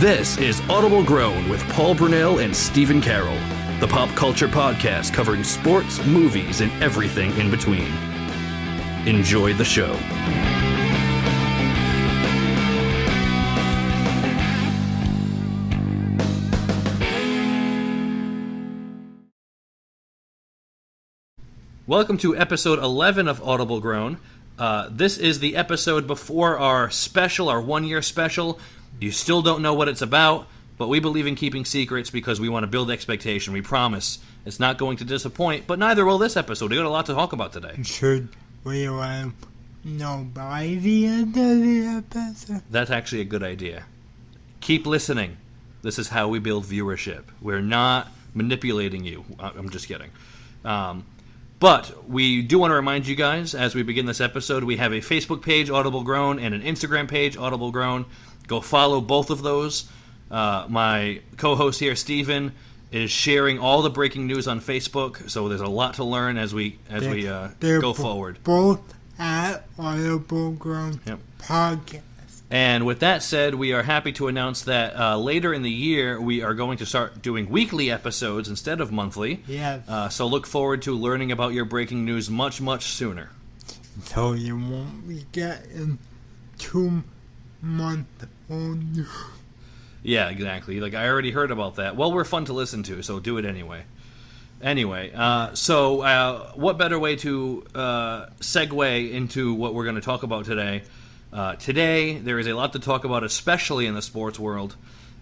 This is Audible Grown with Paul Brunell and Stephen Carroll, the pop culture podcast covering sports, movies, and everything in between. Enjoy the show. Welcome to episode 11 of Audible Grown. This is the episode before our special, our one-year special. You still don't know what it's about, but we believe in keeping secrets because we want to build expectation. We promise it's not going to disappoint, but neither will this episode. We got a lot to talk about today. Should we let know by the end of the episode? That's actually a good idea. Keep listening. This is how we build viewership. We're not manipulating you. I'm just kidding. But we do want to remind you guys, as we begin this episode, we have a Facebook page, Audible Grown, and an Instagram page, Audible Grown. Go follow both of those. My co-host here, Steven, is sharing all the breaking news on Facebook, so there's a lot to learn as we go forward. Both at Audible Grown Podcast. And with that said, we are happy to announce that later in the year, we are going to start doing weekly episodes instead of monthly. Yes. So look forward to learning about your breaking news much, much sooner. So you won't be getting 2-month-old. Yeah, exactly. Like, I already heard about that. Well, we're fun to listen to, so do it anyway. Anyway, so what better way to segue into what we're going to talk about today? Today, there is a lot to talk about, especially in the sports world.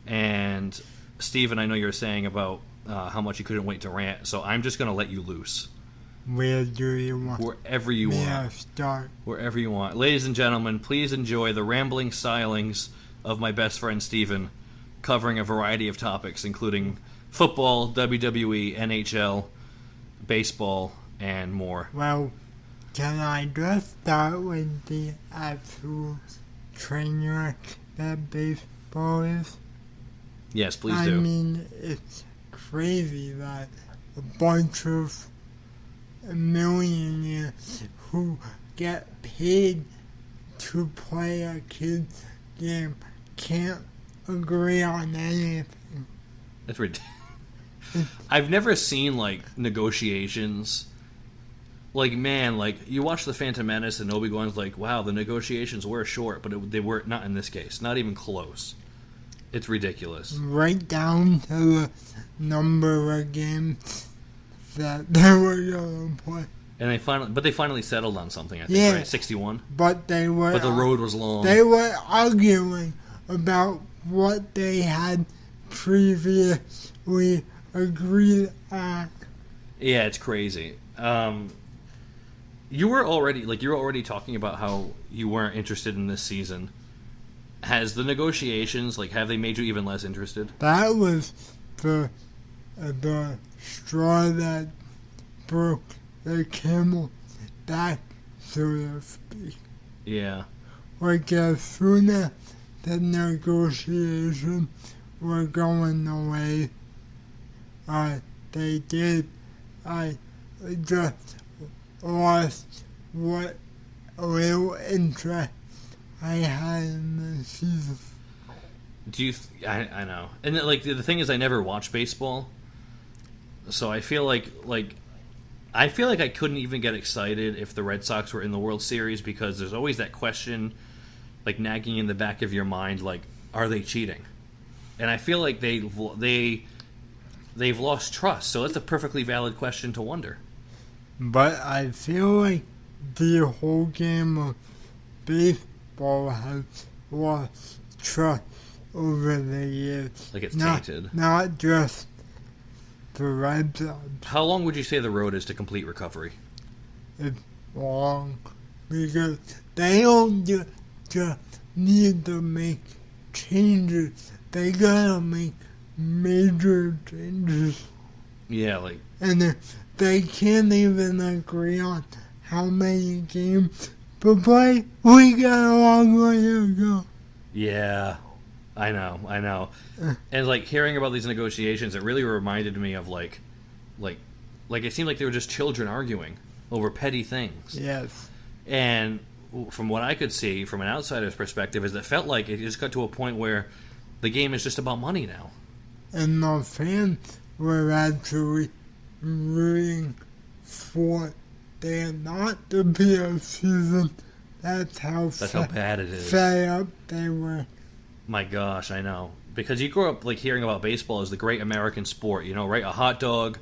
And, Steven, I know you're saying about how much you couldn't wait to rant, so I'm just going to let you loose. Where do you want? Wherever you want. May I start? Wherever you want. Ladies and gentlemen, please enjoy the rambling stylings of my best friend Steven, covering a variety of topics, including football, WWE, NHL, baseball, and more. Well, can I just start with the absolute train wreck that baseball is? Yes, please I do. mean, it's crazy that a bunch of millionaires who get paid to play a kid's game can't agree on anything. That's ridiculous. I've never seen, like, negotiations. Like, man, like, you watch The Phantom Menace and Obi-Wan's like, wow, the negotiations were short, but they were not in this case. Not even close. It's ridiculous. Right down to the number of games that they were going to play. And they finally settled on something, I think, Yeah. right? 61? But the road was long. They were arguing about what they had previously agreed on. Yeah, it's crazy. You were already talking about how you weren't interested in this season. Has the negotiations, have they made you even less interested? That was the straw that broke the camel back, so to speak. Yeah. Like, as soon as the negotiations were going away, they did. I just lost what little interest I had in the season. I know. And the thing is, I never watched baseball, so I feel like I couldn't even get excited if the Red Sox were in the World Series, because there's always that question, nagging in the back of your mind, are they cheating? And I feel like they've lost trust. So that's a perfectly valid question to wonder. But I feel like the whole game of baseball has lost trust over the years. It's tainted. Not just the Red Sox. How long would you say the road is to complete recovery? It's long, because they don't just need to make changes. They gotta make major changes. Yeah, and they can't even agree on how many games to play. We got a long way to go. Yeah, I know. And hearing about these negotiations, it really reminded me of it seemed like they were just children arguing over petty things. Yes. And from what I could see, from an outsider's perspective, is it felt like it just got to a point where The game is just about money now. And the fans were actually rooting for there not to be a season. That's how Bad it is. fed up they were. My gosh, I know. Because you grow up like hearing about baseball as the great American sport, you know, right? A hot dog,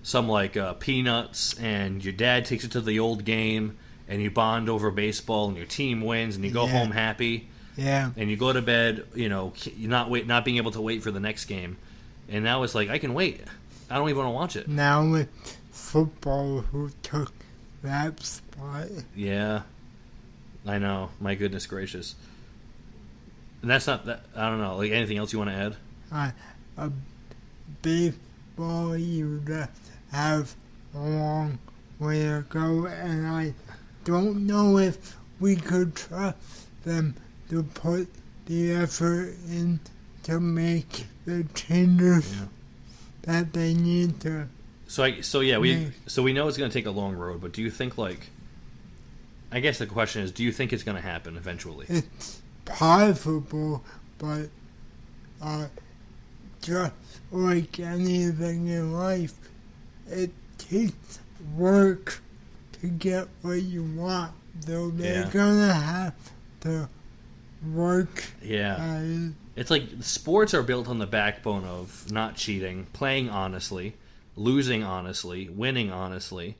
some like peanuts, and your dad takes you to the old game, and you bond over baseball, and your team wins, and you go Yeah. home happy, Yeah. and you go to bed, you know, not being able to wait for the next game. And now it's like, I can wait. I don't even want to watch it. Now with football, who took that spot? Yeah, I know. My goodness gracious. And that's not that. I don't know. Like anything else you want to add? A baseball, you just have a long way to go, and I don't know if we could trust them to put the effort in to make the changes Yeah. that they need to. So we Nice. know it's going to take a long road. But do you think like? I guess the question is, do you think it's going to happen eventually? It's possible, but just like anything in life, it takes work to get what you want. So they're Yeah. gonna have to work Yeah. at it. It's like sports are built on the backbone of not cheating, playing honestly, losing honestly, winning honestly,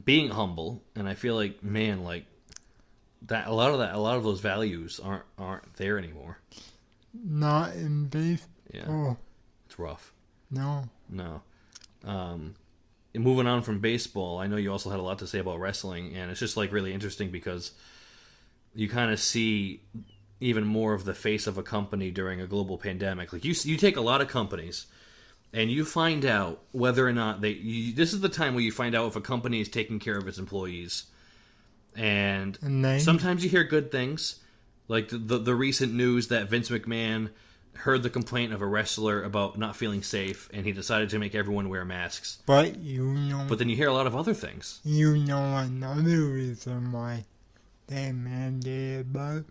being humble, and I feel like man, like that a lot of those values aren't there anymore. Not in baseball. Yeah, it's rough. No. No. And moving on from baseball, I know you also had a lot to say about wrestling, and it's just like really interesting because you kind of see even more of the face of a company during a global pandemic. Like you take a lot of companies, and you find out whether or not this is the time where you find out if a company is taking care of its employees. And And they sometimes you hear good things, like the recent news that Vince McMahon heard the complaint of a wrestler about not feeling safe, and he decided to make everyone wear masks. but you know But then you hear a lot of other things. another reason why they mandated, but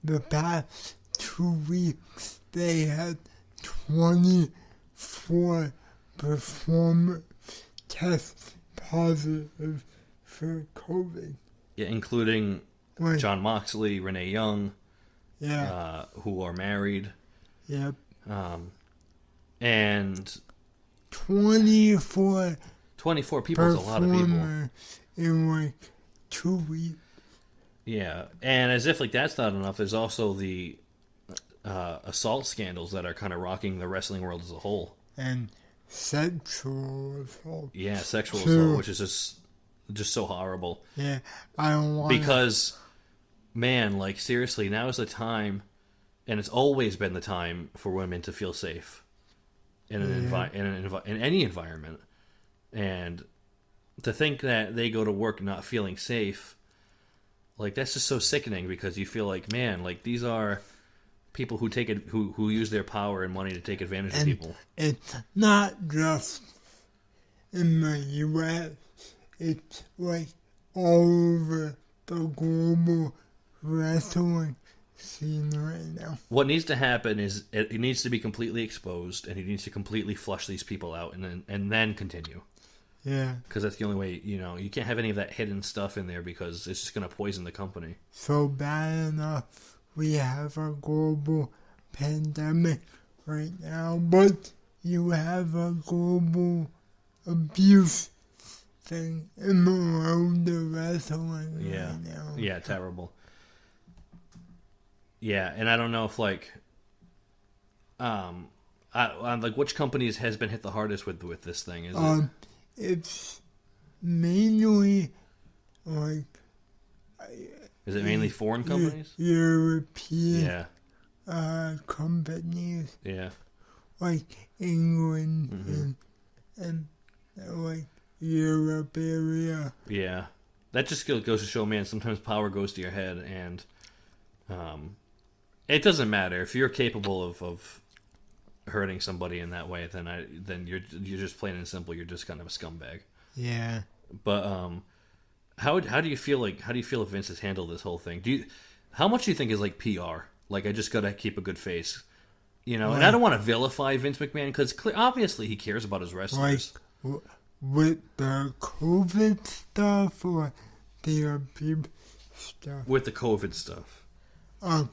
the past 2 weeks they had 24 performers test positive for COVID. Yeah, including Like, John Moxley, Renee Young, yeah, who are married. yep. And 24 24 people is a lot of people. performers in like 2 weeks. Yeah, and as if like that's not enough, there's also the assault scandals that are kind of rocking the wrestling world as a whole. And sexual assault. Yeah, sexual True. assault, which is just so horrible. Yeah, I don't want Because, man, like seriously, now is the time, and it's always been the time for women to feel safe in in any environment, and to think that they go to work not feeling safe, like that's just so sickening. Because you feel like, man, like these are people who take it, who use their power and money to take advantage of And people. it's not just in the U.S. It's like all over the global wrestling scene right now. What needs to happen is it needs to be completely exposed, and he needs to completely flush these people out, and then continue. Yeah, Because that's the only way, you can't have any of that hidden stuff in there because it's just going to poison the company. so bad enough we have a global pandemic right now, but you have a global abuse thing in the world of wrestling Yeah. right now. Yeah, terrible. Yeah, and I don't know if like like which companies has been hit the hardest with this thing? Is it? It's mainly like Is it mainly foreign companies? European Yeah, companies yeah, like England Mhm. and like Europe area. yeah. That just goes to show, man. Sometimes power goes to your head, and it doesn't matter if you're capable of hurting somebody in that way. Then you're just plain and simple. You're just kind of a scumbag. Yeah. But how do you feel like Vince has handled this whole thing? How much do you think is like PR? Like I just gotta keep a good face, You know, and I don't want to vilify Vince McMahon because obviously he cares about his wrestlers. With the COVID stuff or the abuse stuff? With the COVID stuff. With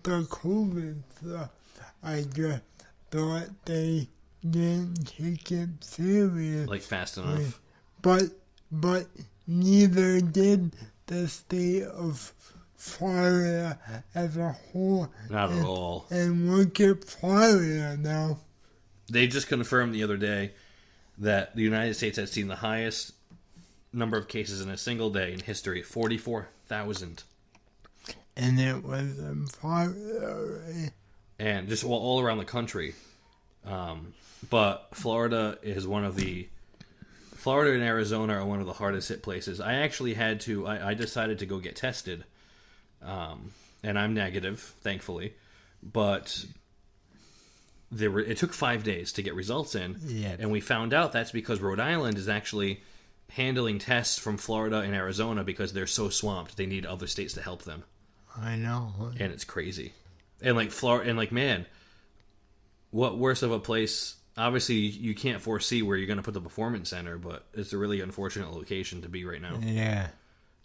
the COVID stuff, I just thought they didn't take it serious. Like fast enough. But neither did the state of Florida as a whole. Not at all. And look at Florida now. They just confirmed the other day that the United States has seen the highest number of cases in a single day in history, 44,000. And it was in Florida. And just all around the country. But Florida is Florida and Arizona are one of the hardest hit places. I actually I decided to go get tested. And I'm negative, thankfully. But it took 5 days to get results in. Yeah. And we found out that's because Rhode Island is actually handling tests from Florida and Arizona because they're so swamped. They need other states to help them. I know. And it's crazy. And man, what worse of a place? Obviously, you can't foresee where you're going to put the performance center, but it's a really unfortunate location to be right now. Yeah.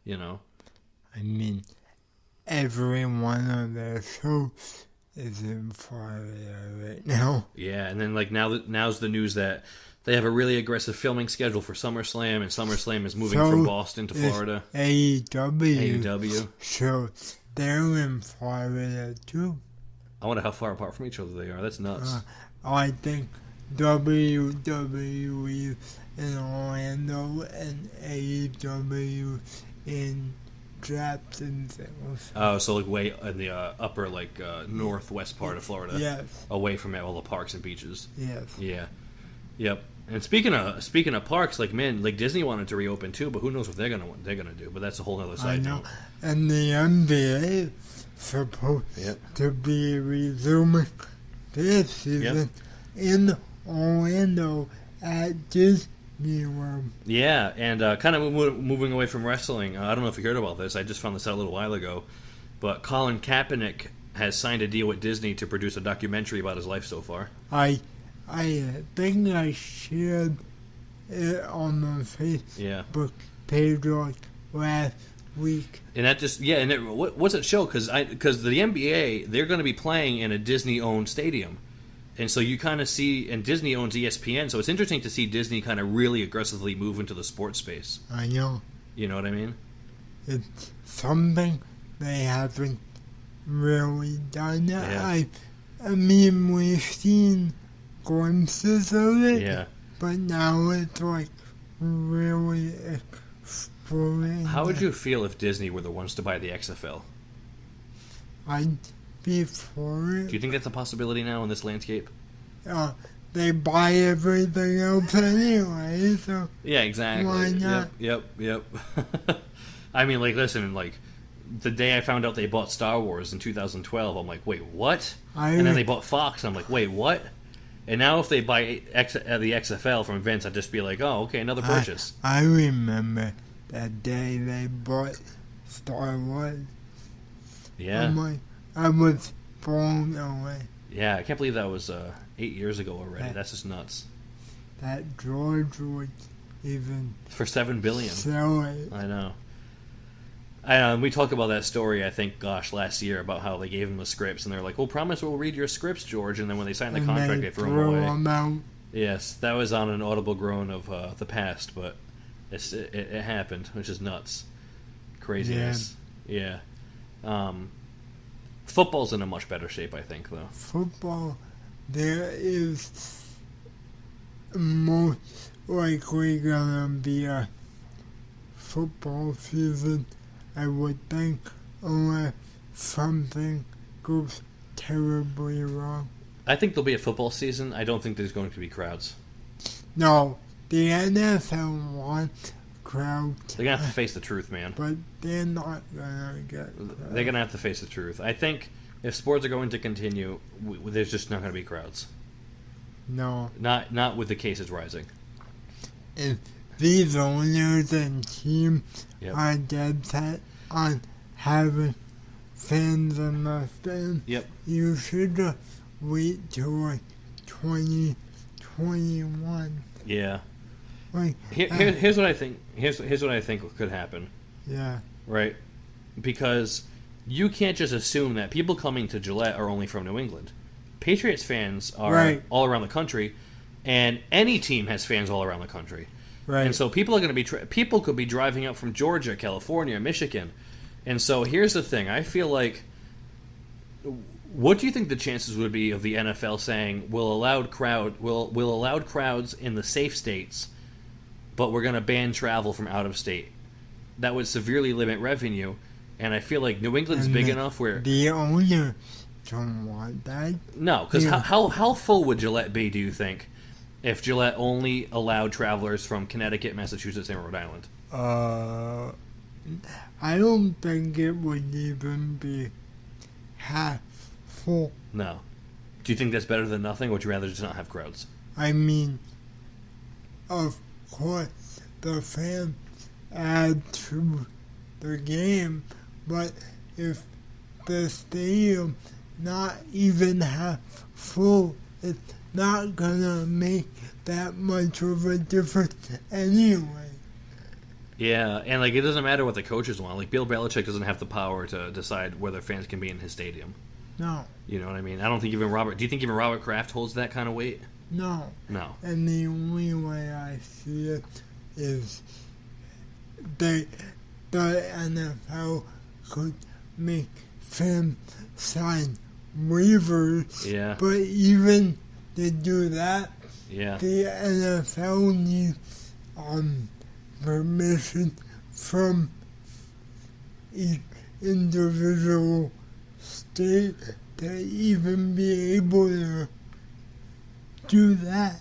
You know? I mean, every one of their shows is in Florida right now. Yeah, and then now's the news that they have a really aggressive filming schedule for SummerSlam, and SummerSlam is moving from Boston to Florida. AEW. So they're in Florida too. I wonder how far apart from each other they are. That's nuts. I think WWE in Orlando and AEW in Jacksonville. Oh, so way in the upper northwest part of Florida. Yes. Away from all the parks and beaches. Yes. Yeah. Yep. And speaking of parks, Disney wanted to reopen too, but who knows what they're gonna do? But that's a whole other side note. And the NBA supposed to be resuming this season in Orlando at Disney World. Yeah, and kind of moving away from wrestling. I don't know if you heard about this. I just found this out a little while ago. But Colin Kaepernick has signed a deal with Disney to produce a documentary about his life so far. I think I shared it on the Facebook page last week. And that just what's it show? Because the NBA, they're going to be playing in a Disney-owned stadium. And so you kind of see, and Disney owns ESPN, so it's interesting to see Disney kind of really aggressively move into the sports space. I know. You know what I mean? It's something they haven't really done. Yeah. I mean, we've seen glimpses of it, yeah. But now it's really exploding. How would you feel if Disney were the ones to buy the XFL? I'd be for it. Do you think that's a possibility now in this landscape? They buy everything else anyway, so yeah, exactly. Why not? Yep. I mean, listen, the day I found out they bought Star Wars in 2012, I'm like, wait, what? And then they bought Fox, I'm like, wait, what? And now if they buy the XFL from Vince, I'd just be like, oh, okay, another purchase. I remember that day they bought Star Wars. Yeah. I was blown away. Yeah, I can't believe that was 8 years ago already. That's just nuts. That George would even for $7 billion. Sell it. I know. We talked about that story, I think, last year about how they gave him the scripts, and they're like, "Well, promise we'll read your scripts, George." And then when they signed the contract, they threw them away. Out. Yes, that was on an audible groan of the past, but it happened, which is nuts, craziness. Yeah. Football's in a much better shape, I think, though. Football, there is most likely gonna be a football season, I would think, unless something goes terribly wrong. I think there'll be a football season. I don't think there's going to be crowds. No, the NFL wants crowds. They're going to have to face the truth, man. But they're not going to get crowds. They're going to have to face the truth. I think if sports are going to continue, there's just not going to be crowds. No. Not with the cases rising. If these owners and teams are dead set on having fans understand. Yep. You should wait till like 2021. Yeah. Like, Here's what I think. Here's what I think could happen. yeah, Right? Because you can't just assume that people coming to Gillette are only from New England. Patriots fans are Right. all around the country, and any team has fans all around the country. right. And so people are going to be people could be driving up from Georgia, California, Michigan. And so here's the thing: I feel like, what do you think the chances would be of the NFL saying we'll allow crowds in the safe states, but we're going to ban travel from out of state? That would severely limit revenue, and I feel like New England's And big the- enough where The owner don't want that. no, because Yeah. how full would Gillette be? Do you think if Gillette only allowed travelers from Connecticut, Massachusetts, and Rhode Island? I don't think it would even be half full. No. Do you think that's better than nothing, or would you rather just not have crowds? I mean, of course, the fans add to the game, but if the stadium not even half full, it's not gonna make that much of a difference anyway. Yeah, and like it doesn't matter what the coaches want. Like Bill Belichick doesn't have the power to decide whether fans can be in his stadium. No, You know what I mean? I don't think even Robert. Do you think even Robert Kraft holds that kind of weight? no. No. And the only way I see it is the NFL could make fans sign waivers. Yeah. But even to do that, Yeah. the NFL needs permission from each individual state to even be able to do that.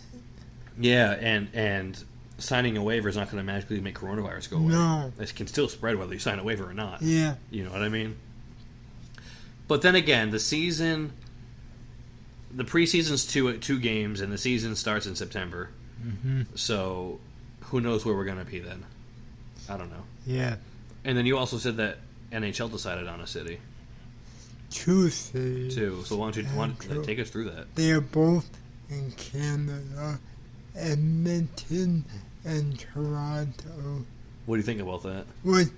Yeah, and signing a waiver is not going to magically make coronavirus go away. No. It can still spread whether you sign a waiver or not. Yeah. You know what I mean? But then again, the preseason's two games, and the season starts in September. Mm-hmm. So, who knows where we're going to be then? I don't know. Yeah. And then you also said that NHL decided on a city Two cities. too. So why don't you True. take us through that? They're both in Canada, Edmonton and Toronto. What do you think about that? Which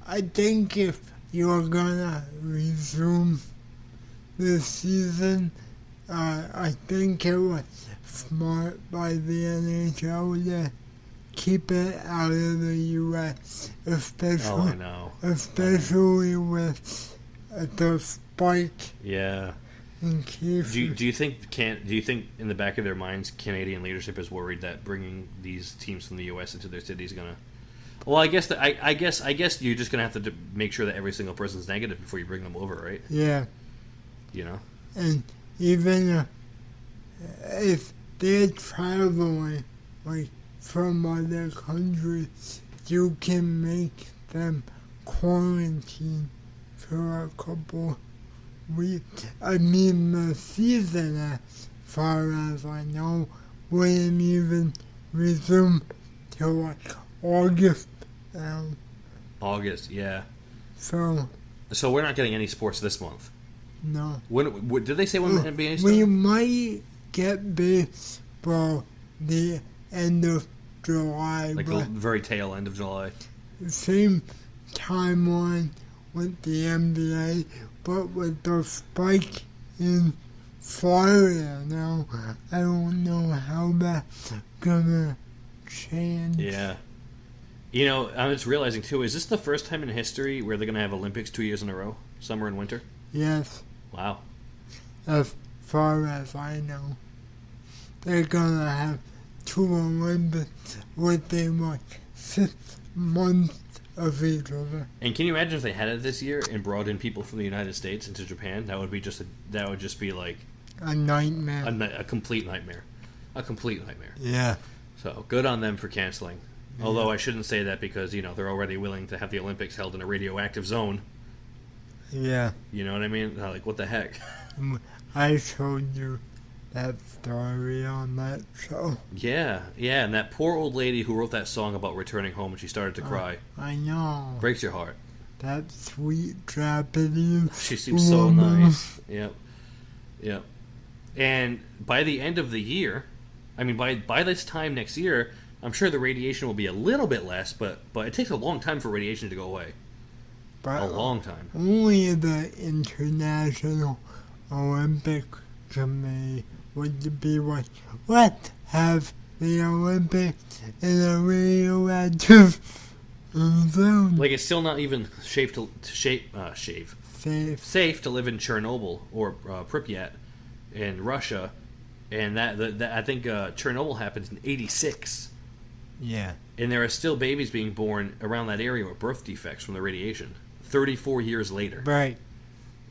I think if you're gonna resume this season, I think it was smart by the NHL to keep it out of the U.S., Oh, I especially know. with the spike Yeah. in cases. Do you think in the back of their minds Canadian leadership is worried that bringing these teams from the U.S. into their city is gonna? Well, I guess I guess you're just gonna have to make sure that every single person's negative before you bring them over, right? Yeah, You know. and even if they're traveling like from other countries, you can make them quarantine for a couple weeks. I mean, the season, as far as I know, wouldn't even resume till like August now. August, yeah. So, So we're not getting any sports this month. no. When did they say when the NBA started? We might get baseball the end of July, Like the but very tail end of July. same timeline with the NBA, but with the spike in Florida now, I don't know how that's gonna change. Yeah. You know, I'm just realizing too. Is this the first time in history where they're going to have Olympics 2 years in a row, summer and winter? Yes, Wow. as far as I know. They're gonna have two Olympics within like 6 months of each other. And can you imagine if they had it this year and brought in people from the United States into Japan? That would just be like A nightmare. a complete nightmare. A complete nightmare. Yeah. So good on them for canceling. Although I shouldn't say that because they're already willing to have the Olympics held in a radioactive zone. Yeah. You know what I mean? Like what the heck? I showed you that story on that show. Yeah, and that poor old lady who wrote that song about returning home and she started to cry. I know. Breaks your heart. that sweet Japanese She seems so woman. nice. Yep. Yep. And by the end of the year, I mean, by this time next year, I'm sure the radiation will be a little bit less, but it takes a long time for radiation to go away. But A long time. only the International Olympic Committee would be like, let's have the Olympics in a radioactive zone. Like, it's still not even safe to live in Chernobyl or Pripyat in Russia, and that I think Chernobyl happened in '86, Yeah. and there are still babies being born around that area with birth defects from the radiation. 34 years later. Right.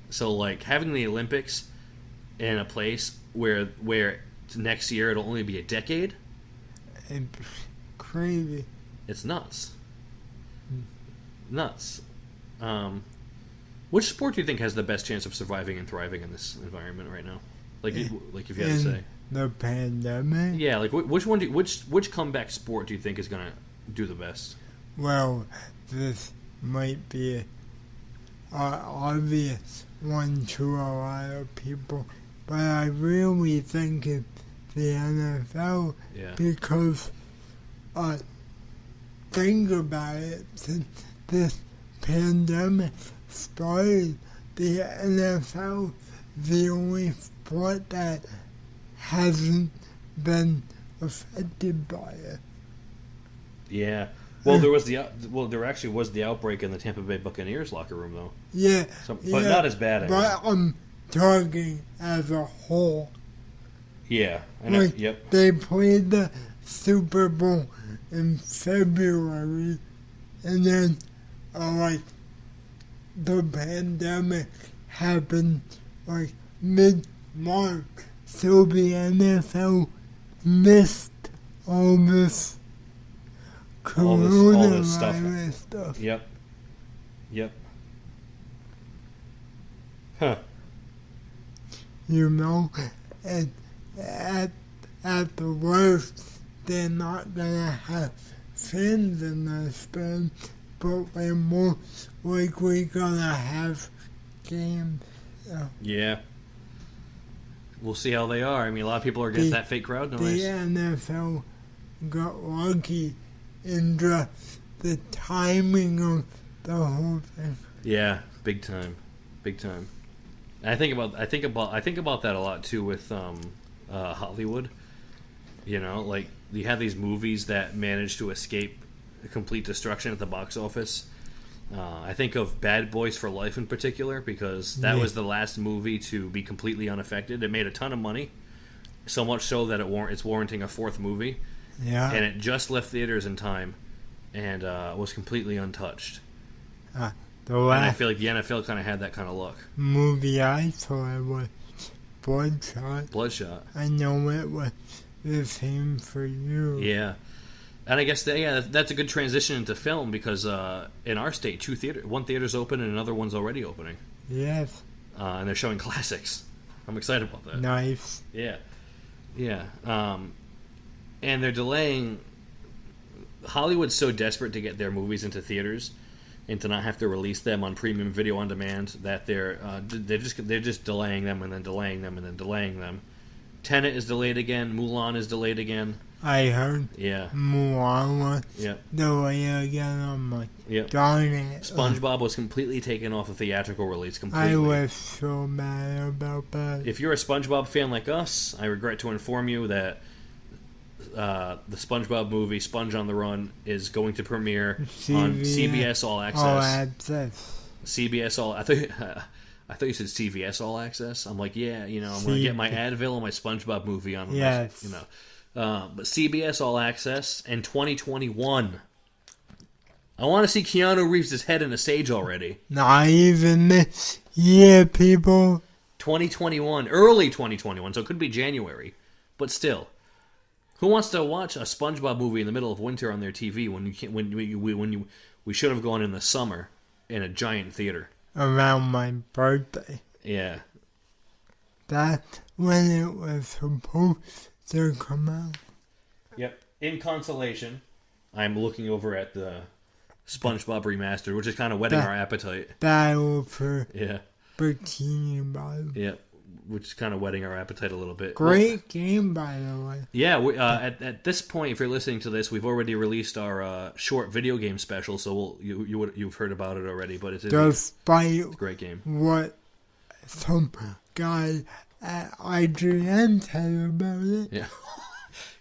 So, like, having the Olympics in a place where next year it'll only be a decade, It's crazy. it's nuts. Nuts. Which sport do you think has the best chance of surviving and thriving in this environment right now? Like if you had to say. The pandemic? Yeah, like which one? Which comeback sport do you think is gonna do the best? Well, this might be an obvious one to a lot of people, but I really think it's the NFL Yeah. because think about it, since this pandemic started, the NFL, the only sport that hasn't been affected by it. Yeah. Well, there actually was the outbreak in the Tampa Bay Buccaneers locker room though. Yeah, But not as bad. I guess. But I'm talking as a whole. Yeah. I know. Like, Yep. they played the Super Bowl in February, and then, like, the pandemic happened, like, mid-March. So the NFL missed all this All this stuff. coronavirus stuff. Yep. Yep. Huh. You know, and at the worst, they're not gonna have fans in the stand, but we're most likely gonna have games. Yeah. We'll see how they are. I mean, a lot of people are against that fake crowd The noise. NFL got lucky in just the timing of the whole thing. Yeah, big time, big time. And I think about that a lot too with Hollywood. You know, like you have these movies that manage to escape complete destruction at the box office. I think of Bad Boys for Life in particular because that was the last movie to be completely unaffected. It made a ton of money, so much so that it's warranting a fourth movie, Yeah. and it just left theaters in time and was completely untouched. The And I last feel like the NFL kind of had that kind of luck. movie I saw was Bloodshot. Bloodshot. I know it was the same for you. Yeah. And I guess that's a good transition into film because in our state, one theater's open and another one's already opening, Yes. and they're showing classics. I'm excited about that. Nice. Yeah, yeah. And they're delaying. Hollywood's so desperate to get their movies into theaters and to not have to release them on premium video on demand that they're just delaying them and then delaying them and then delaying them. Tenet is delayed again. Mulan is delayed again. I heard Yeah. Mulan was Yep. delayed again. I'm like, Yep. darn it. SpongeBob was completely taken off of theatrical release completely. I was so mad about that. If you're a SpongeBob fan like us, I regret to inform you that the SpongeBob movie Sponge on the Run is going to premiere on CBS All Access. All Access. CBS All. I thought you said CVS All Access. I'm like, yeah, you know, I'm going to get my Advil and my SpongeBob movie on. Yes. You know, but CBS All Access in 2021. I want to see Keanu Reeves' head in a stage already. Not even this year, people. 2021, early 2021, so it could be January, but still, who wants to watch a SpongeBob movie in the middle of winter on their TV when you can't? We should have gone in the summer in a giant theater. Around my birthday. Yeah, That's when it was supposed to come out. yep. In consolation, I'm looking over at the SpongeBob Remastered, which is kind of whetting our appetite. Battle for Yeah, Bikini Bottom. yeah, which is kind of whetting our appetite a little bit. Great game, by the way. Yeah, at this point, if you're listening to this, we've already released our short video game special, so you've heard about it already. But it's a Despite great game. what some guy at IGN said about it. Yeah.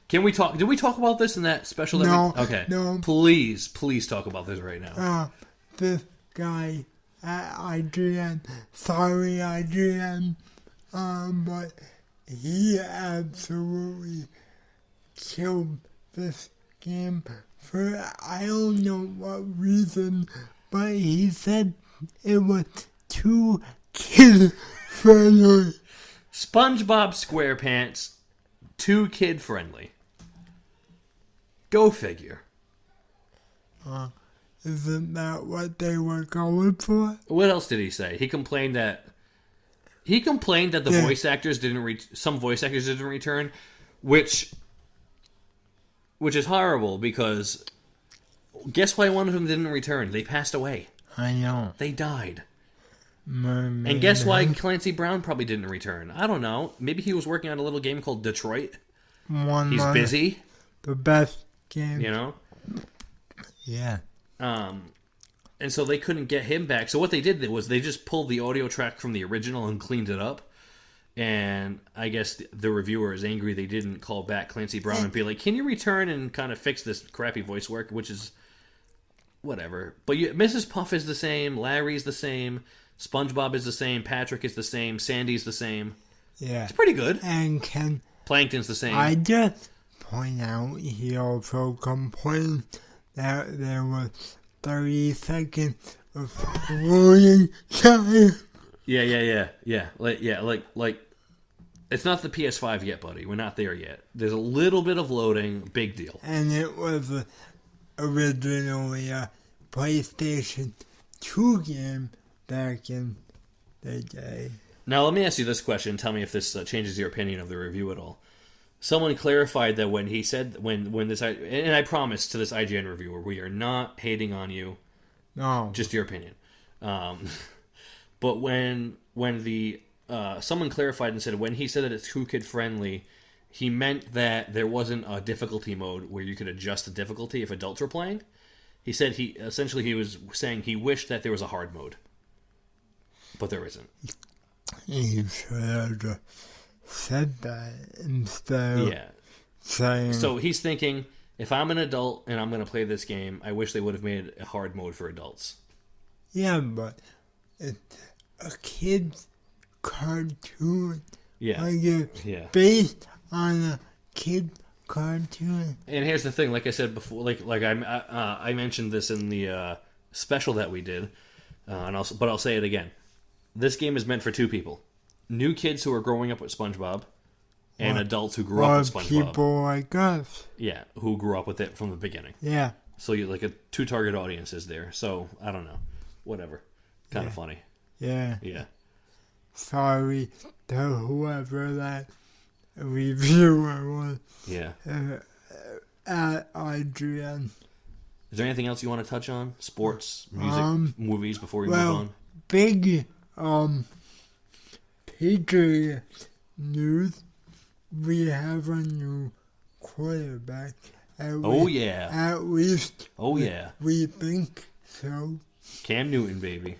Can we talk? Did we talk about this in that special? No, Okay. no. Please talk about this right now. This guy at IGN, sorry IGN, but he absolutely killed this game for I don't know what reason, but he said it was too kid friendly. SpongeBob SquarePants, too kid friendly. Go figure. Isn't that what they were going for? What else did he say? He complained that the voice actors some voice actors didn't return, which is horrible because guess why one of them didn't return? They passed away. I know. They died. Mermaid And guess why Man. Clancy Brown probably didn't return? I don't know. Maybe he was working on a little game called Detroit. One He's of busy, the best game. you know. Yeah. And so they couldn't get him back. So what they did was they just pulled the audio track from the original and cleaned it up. And I guess the reviewer is angry they didn't call back Clancy Brown and be like, "Can you return and kind of fix this crappy voice work?" Which is whatever. But Mrs. Puff is the same. Larry's the same. SpongeBob is the same. Patrick is the same. Sandy's the same. Yeah. It's pretty good. And can Plankton's the same. I just point out he also complained that there was 30 seconds of loading time. Yeah. Like, it's not the PS5 yet, buddy. We're not there yet. There's a little bit of loading. Big deal. And it was originally a PlayStation 2 game back in the day. Now, let me ask you this question. Tell me if this changes your opinion of the review at all. Someone clarified that when he said when this, and I promise to this IGN reviewer, we are not hating on you, No. just your opinion. But when the someone clarified and said when he said that it's too kid friendly, he meant that there wasn't a difficulty mode where you could adjust the difficulty if adults were playing. He said he was saying he wished that there was a hard mode, but there isn't. You should have just said that instead of Yeah. saying... So he's thinking, if I'm an adult and I'm going to play this game, I wish they would have made a hard mode for adults. Yeah, but it's a kid's cartoon. Yeah. Like it's Yeah. based on a kid cartoon. And here's the thing, like I said before, like I mentioned this in the special that we did, but I'll say it again. This game is meant for two people: new kids who are growing up with SpongeBob, and adults who grew up with SpongeBob. People like us. Yeah, who grew up with it from the beginning. Yeah. So you like a two target audiences there. So I don't know, whatever. Kind of funny. Yeah. Yeah. Sorry to whoever that reviewer was Yeah. at IGN. Is there anything else you want to touch on? Sports, music, movies before we move on? Big Patriots news. We have a new quarterback. Oh, yeah. At least. Oh, yeah. We think so. Cam Newton, baby.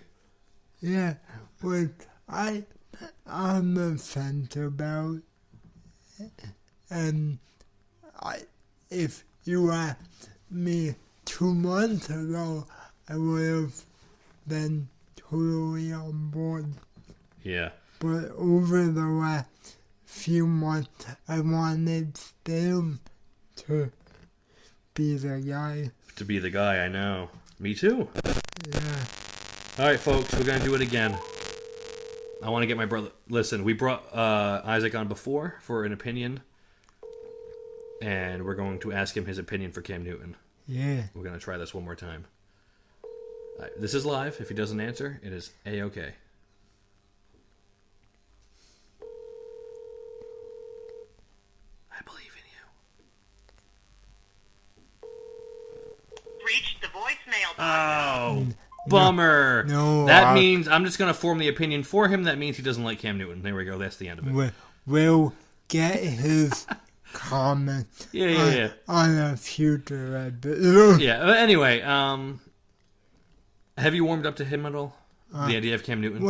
Yeah, which I'm the fence about. And if you asked me 2 months ago, I would have been totally on board. Yeah. But over the last few months, I wanted Stem to be the guy. To be the guy, I know. Me too. Yeah. All right, folks, we're going to do it again. I want to get my brother... Listen, we brought Isaac on before for an opinion, and we're going to ask him his opinion for Cam Newton. Yeah. We're going to try this one more time. This is live. If he doesn't answer, it is A-okay. I believe in you. reached the voicemail box. Oh, bummer. No, that means I'm just going to form the opinion for him. That means he doesn't like Cam Newton. There we go. That's the end of it. We'll get his comment Yeah. on a future episode. Yeah. Anyway, have you warmed up to him at all? The idea of Cam Newton?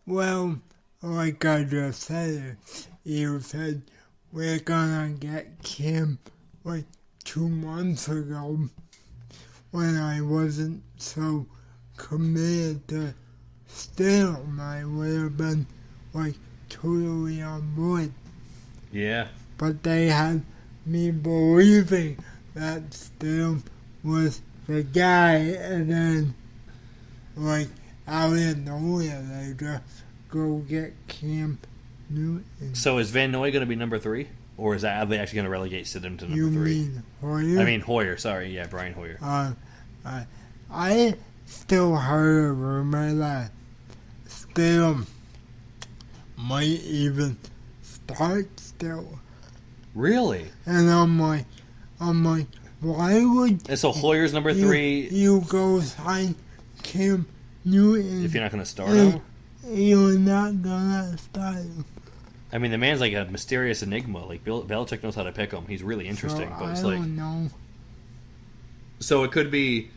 Well, like I just said, you said we're gonna get Kim like 2 months ago when I wasn't so committed to Stidham. I would have been like totally on board. Yeah. But they had me believing that Stidham was the guy, and then like out of nowhere they just go get Cam Newton. So is Van Noy going to be number 3? Or are they actually going to relegate Stidham to number You 3? mean Hoyer? I mean Hoyer, sorry. Yeah, Brian Hoyer. I still heard a rumor that Stidham might even start still. Really? And I'm like, why would And so Hoyer's number 3 you go sign Cam Newton if you're not going to start him? you're not gonna start him? I mean, the man's like a mysterious enigma. Like, Belichick knows how to pick him. He's really interesting. So but it's I like, don't know. so it could be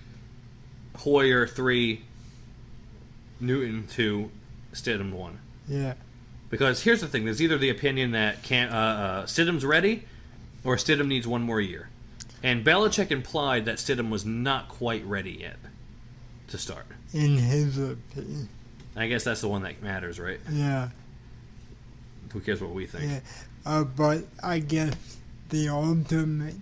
Hoyer 3, Newton 2, Stidham 1. Yeah. Because here's the thing: there's either the opinion that Stidham's ready, or Stidham needs one more year. And Belichick implied that Stidham was not quite ready yet to start. In his opinion. I guess that's the one that matters, right? Yeah. Who cares what we think? Yeah. But I guess the ultimate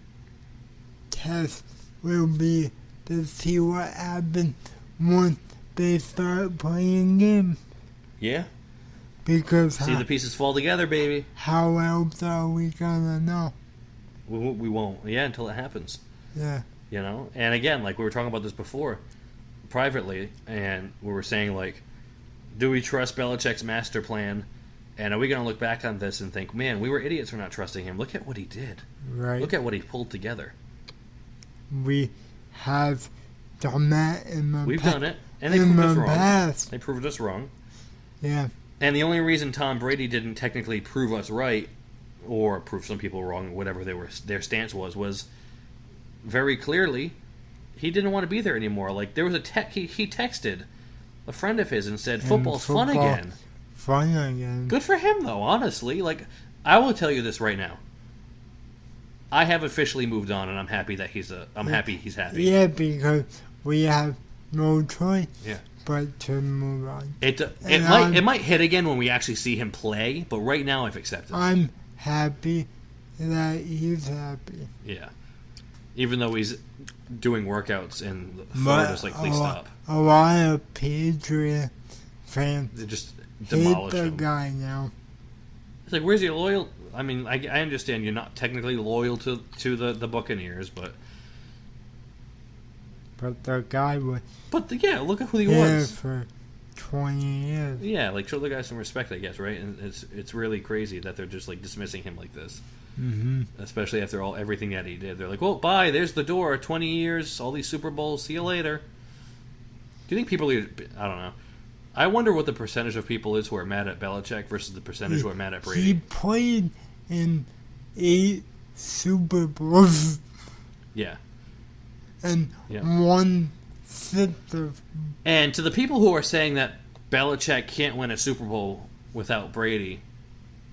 test will be to see what happens once they start playing games. Yeah. Because See the pieces fall together, baby. how else are we gonna know? We won't. Yeah, until it happens. Yeah. You know? And again, like we were talking about this before, privately, and we were saying, like, do we trust Belichick's master plan? And are we going to look back on this and think, man, we were idiots for not trusting him. Look at what he did. Right. Look at what he pulled together. We have done that in the We've past. done it, and they proved us wrong. Past. They proved us wrong. Yeah. And the only reason Tom Brady didn't technically prove us right, or prove some people wrong, whatever their stance was very clearly he didn't want to be there anymore. Like, there was he texted a friend of his and said, "Football's fun again." Fun again. Good for him, though. Honestly, like, I will tell you this right now. I have officially moved on, and I'm happy that I'm happy he's happy. Yeah, because we have no choice. Yeah. But to move on. It might hit again when we actually see him play, but right now I've accepted. I'm happy that he's happy. Yeah. Even though he's doing workouts and Florida's like, please stop. A lot of Patriot fans They just hate demolish the him. guy now. It's like, where's your loyal? I mean, I understand you're not technically loyal to the Buccaneers, but the guy was yeah, look at who he here was. for 20 years. Yeah, like, show the guy some respect, I guess, right? And it's really crazy that they're just like dismissing him like this. Mm-hmm. Especially after everything that he did. They're like, well, bye, there's the door, 20 years, all these Super Bowls, see you later. Do you think people I don't know. I wonder what the percentage of people is who are mad at Belichick versus the percentage who are mad at Brady. He played in 8 Super Bowls Yeah. and 1/6 of. And to the people who are saying that Belichick can't win a Super Bowl without Brady,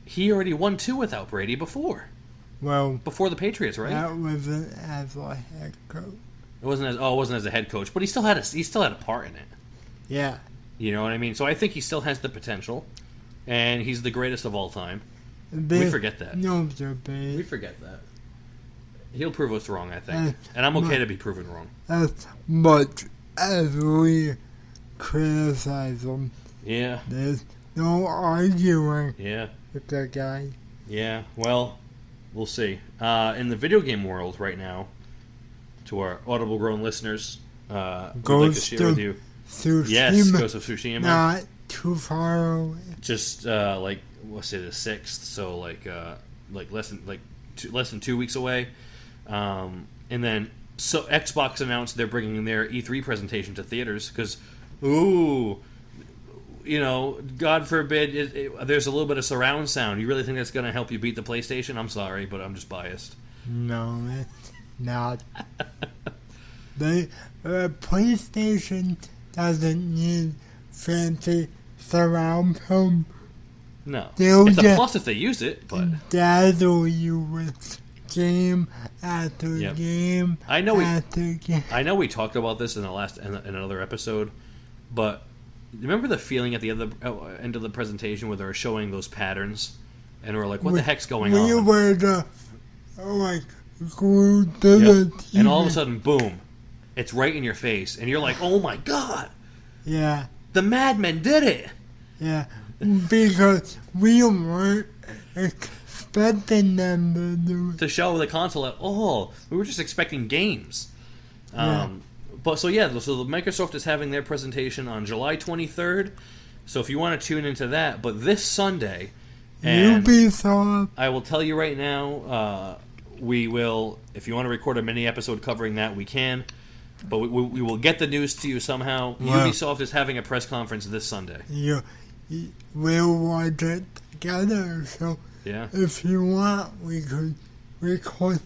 he already won 2 without Brady before the Patriots, right? That wasn't as a head coach. It wasn't as a head coach, but he still had a part in it. Yeah. You know what I mean? So I think he still has the potential, and he's the greatest of all time. We There's forget that. No debate. We forget that. He'll prove us wrong, I think, and I'm okay to be proven wrong. As much as we criticize him, Yeah. there's no arguing Yeah. with the guy. Yeah. Well, we'll see. In the video game world right now, to our Audible grown listeners, we'd like to Ghost share with you. Tsushima, Yes, Ghost of Tsushima. not too far away. Just like let's say the 6th, so like less than 2 weeks away. And then So Xbox announced they're bringing their E3 presentation to theaters because, ooh, God forbid, there's a little bit of surround sound. You really think that's going to help you beat the PlayStation? I'm sorry, but I'm just biased. No, it's not. The PlayStation doesn't need fancy surround sound. No. They'll It's a just plus if they use it, but dazzle you with game after Yep. game I know after game. I know we talked about this in another episode, but remember the feeling at the end of the presentation where they were showing those patterns, and we're like, "What the heck's going We on?" were glued to Yep. the TV. And all of a sudden, boom, it's right in your face, and you're like, "Oh my god, Yeah, the Mad Men did it!" yeah. Because we weren't expecting them to do it. To show the console at all. We were just expecting games. Yeah. But so Microsoft is having their presentation on July 23rd. So if you want to tune into that, but this Sunday, and Ubisoft. I will tell you right now, we will. If you want to record a mini episode covering that, we can. But we will get the news to you somehow. Wow. Ubisoft is having a press conference this Sunday. We'll watch it together. So Yeah. if you want, we could record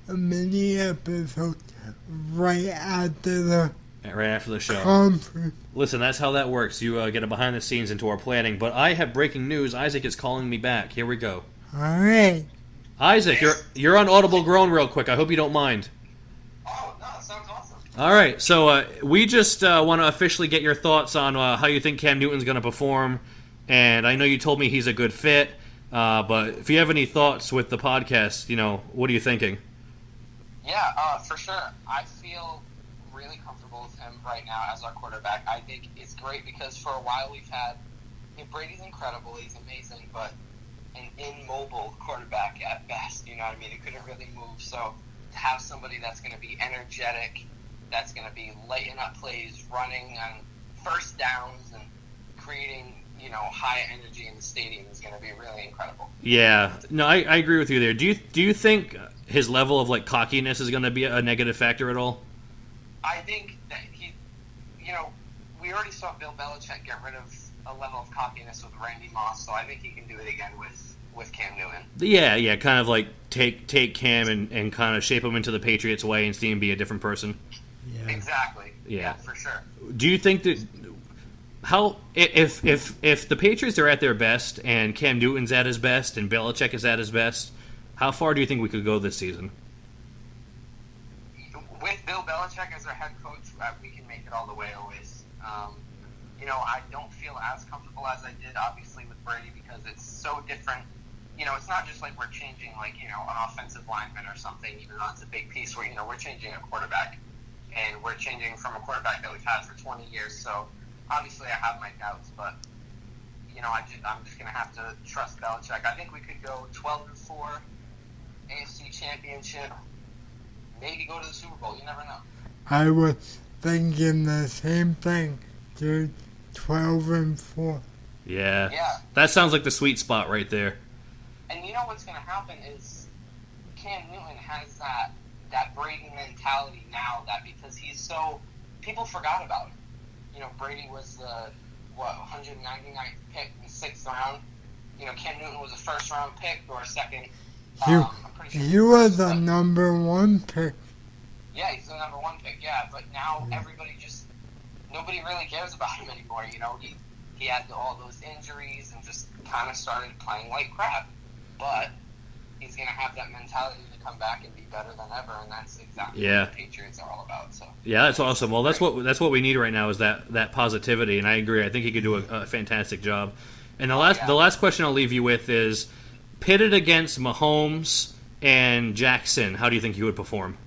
a mini episode right after the Right after the show. conference. Listen, that's how that works. You get a behind the scenes into our planning. But I have breaking news. Isaac is calling me back. Here we go. All right. Isaac, you're on Audible Grown real quick. I hope you don't mind. Oh, no, that sounds awesome. All right, so we just want to officially get your thoughts on how you think Cam Newton's going to perform. And I know you told me he's a good fit, but if you have any thoughts with the podcast, what are you thinking? Yeah, for sure. I feel really comfortable with him right now as our quarterback. I think it's great because for a while we've had Brady's incredible, he's amazing, but an immobile quarterback at best. You know what I mean? He couldn't really move. So to have somebody that's going to be energetic, that's going to be lighting up plays, running on first downs, and creating high energy in the stadium is going to be really incredible. Yeah, no, I agree with you there. Do you think his level of cockiness is going to be a negative factor at all? I think that we already saw Bill Belichick get rid of a level of cockiness with Randy Moss, so I think he can do it again with Cam Newton. Yeah, kind of take Cam and kind of shape him into the Patriots way and see him be a different person. Yeah. Exactly. Yeah. For sure. Do you think that if the Patriots are at their best and Cam Newton's at his best and Belichick is at his best, how far do you think we could go this season? With Bill Belichick as our head coach, we can make it all the way always. I don't feel as comfortable as I did, obviously, with Brady because it's so different. It's not just like we're changing, an offensive lineman or something, even though it's a big piece where, we're changing a quarterback. And we're changing from a quarterback that we've had for 20 years. So, obviously, I have my doubts, but, I'm just going to have to trust Belichick. I think we could go 12-4, AFC Championship, maybe go to the Super Bowl. You never know. I was thinking the same thing, dude. 12-4. Yeah. Yeah. That sounds like the sweet spot right there. And you know what's going to happen is Cam Newton has that Brady mentality now because he's so – people forgot about him. Brady was the, 199th pick in the 6th round. Cam Newton was a first-round pick or a second. I'm pretty sure He was the number one pick. Yeah, he's the number one pick, yeah. But now nobody really cares about him anymore. He had all those injuries and just kind of started playing like crap. But he's going to have that mentality to come back and be better than ever, and that's exactly what the Patriots are all about. So yeah, that's awesome. Well, that's what we need right now is that positivity, and I agree. I think he could do a fantastic job. And the last question I'll leave you with is pitted against Mahomes and Jackson. How do you think he would perform?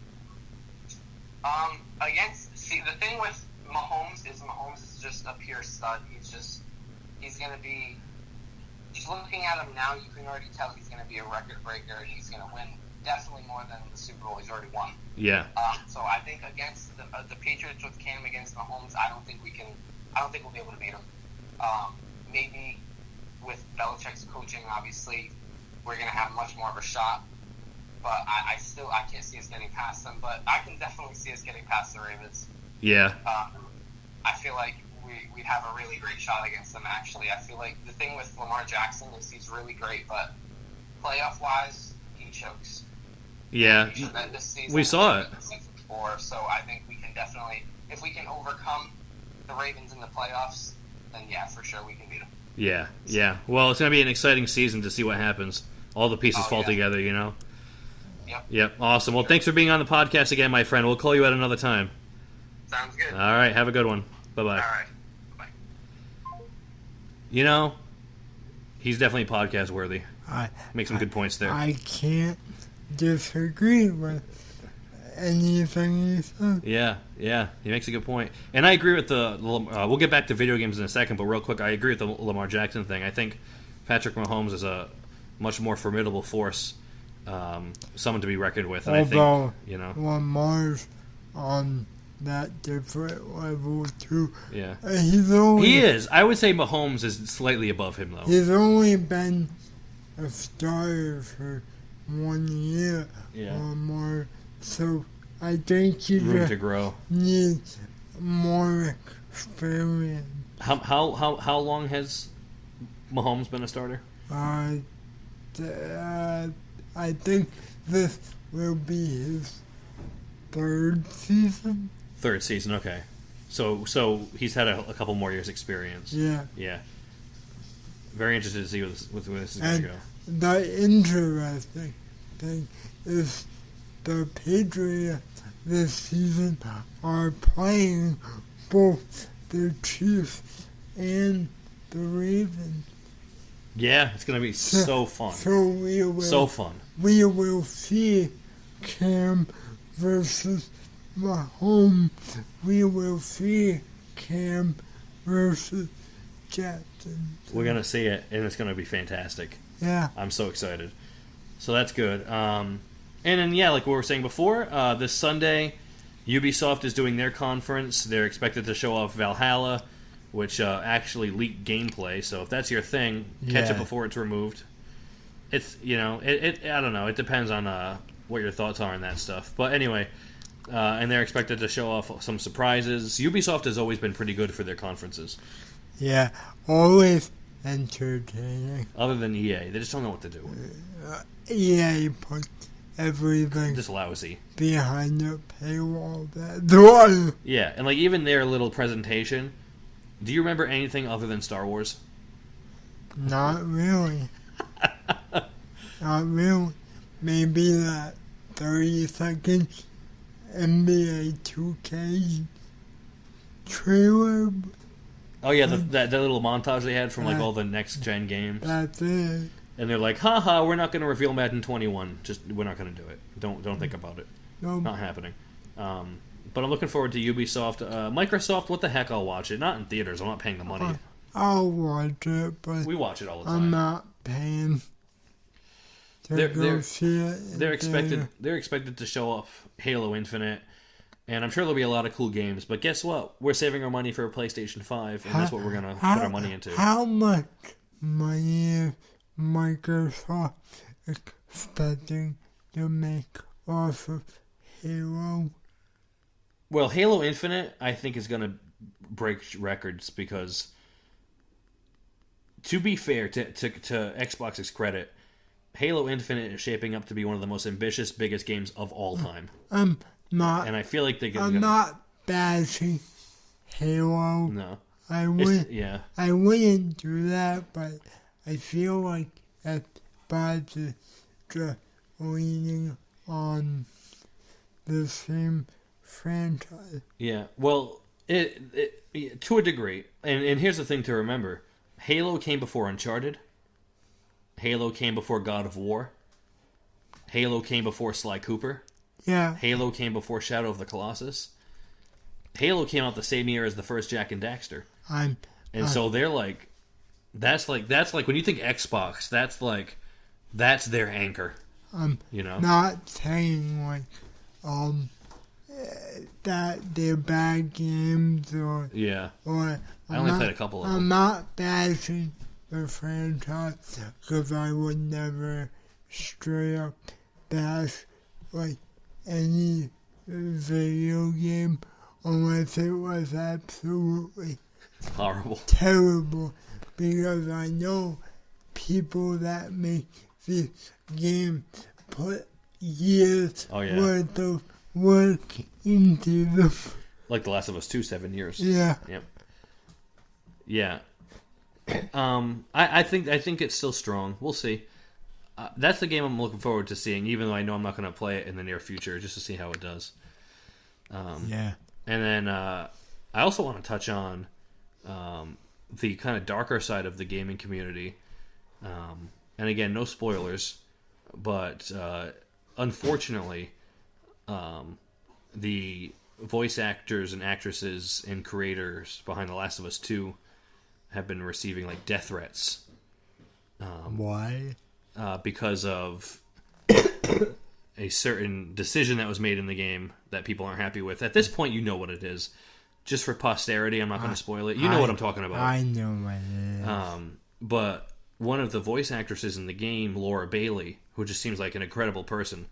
The thing with Mahomes is just a pure stud. He's going to be. Just looking at him now, you can already tell he's going to be a record breaker, and he's going to win definitely more than the Super Bowl he's already won. Yeah. So I think against the Patriots with Cam against Mahomes, I don't think we'll be able to beat him. Maybe with Belichick's coaching, obviously, we're going to have much more of a shot. but I can't see us getting past them. But I can definitely see us getting past the Ravens. Yeah. I feel like we'd have a really great shot against them, actually. I feel like the thing with Lamar Jackson is he's really great, but playoff-wise, he chokes. Yeah. This season, We saw it. So I think we can definitely, if we can overcome the Ravens in the playoffs, then yeah, for sure we can beat them. Yeah. Yeah. Well, it's going to be an exciting season to see what happens. All the pieces fall together, you know? Yep. Awesome. Well, thanks for being on the podcast again, my friend. We'll call you at another time. Sounds good. All right. Have a good one. Bye-bye. All right. Bye. You know, he's definitely podcast worthy. I Make some good points there. I can't disagree with anything you said. Yeah, he makes a good point. And I agree with we'll get back to video games in a second, but real quick, I agree with the Lamar Jackson thing. I think Patrick Mahomes is a much more formidable force, someone to be reckoned with. And Although I think, you know, Lamar's on that different level too. yeah. He is. I would say Mahomes is slightly above him, though. He's only been a starter for 1 year or more, so I think he Room to just grow. needs more experience. How long has Mahomes been a starter? I think this will be his third season. Third season, okay. So he's had a couple more years' experience. Yeah. Yeah. Very interested to see where this is going to go. The interesting thing is the Patriots this season are playing both the Chiefs and the Ravens. Yeah, it's going to be so fun. So we will, So fun. we will see Cam versus Mahomes. We will see Cam versus Jackson. We're going to see it, and it's going to be fantastic. Yeah. I'm so excited. So that's good. And then, yeah, like we were saying before, this Sunday, Ubisoft is doing their conference. They're expected to show off Valhalla, which actually leaked gameplay. So if that's your thing, catch it before it's removed. It's, you know, I don't know. It depends on what your thoughts are on that stuff. But anyway, and they're expected to show off some surprises. Ubisoft has always been pretty good for their conferences. Yeah, always entertaining. Other than EA. They just don't know what to do. EA put everything Just lousy. behind the paywall. That's why. Yeah, and like even their little presentation. Do you remember anything other than Star Wars? Not really. Not really. Maybe that 30-second NBA 2K trailer. Oh yeah, that little montage they had from like all the next gen games, That's it. and they're like, "Haha, we're not going to reveal Madden 21. Just we're not going to do it. Don't think about it. No, Not happening." But I'm looking forward to Ubisoft. Microsoft, what the heck? I'll watch it. Not in theaters. I'm not paying the money. I'll watch it, but We watch it all the I'm time. not paying to They're- go they're- see it. in They're expected. theater. They're expected to show off Halo Infinite, and I'm sure there'll be a lot of cool games. But guess what? We're saving our money for a PlayStation 5, and that's what we're gonna put our money into. How much money is Microsoft expecting to make off of Halo? Well, Halo Infinite, I think, is going to break records because, to be fair, to Xbox's credit, Halo Infinite is shaping up to be one of the most ambitious, biggest games of all time. I'm not. And I feel like they're I'm going to... not bashing Halo. No. I would. Yeah. I wouldn't do that, but I feel like Xbox is just leaning on the same franchise. Yeah. Well, it to a degree. And here's the thing to remember. Halo came before Uncharted. Halo came before God of War. Halo came before Sly Cooper. Yeah. Halo came before Shadow of the Colossus. Halo came out the same year as the first Jak and Daxter. I'm. So they're like that's like when you think Xbox, that's their anchor. You know? Not saying like that they're bad games or Yeah. I only played a couple of them. I'm not bashing the franchise because I would never straight up bash like any video game unless it was absolutely Horrible. terrible, because I know people that make this game put years Oh, yeah. worth of work into them. Like The Last of Us 2, 7 years. Yeah. Yep. Yeah. I think it's still strong. We'll see. That's the game I'm looking forward to seeing, even though I know I'm not going to play it in the near future, just to see how it does. Yeah. And then I also want to touch on the kind of darker side of the gaming community. And again, no spoilers, but unfortunately, the voice actors and actresses and creators behind The Last of Us 2 have been receiving like death threats Why? because of a certain decision that was made in the game that people aren't happy with. At this point, you know what it is. Just for posterity, I'm not going to spoil it. You know what I'm talking about. I know what it is. But one of the voice actresses in the game, Laura Bailey, who just seems like an incredible person,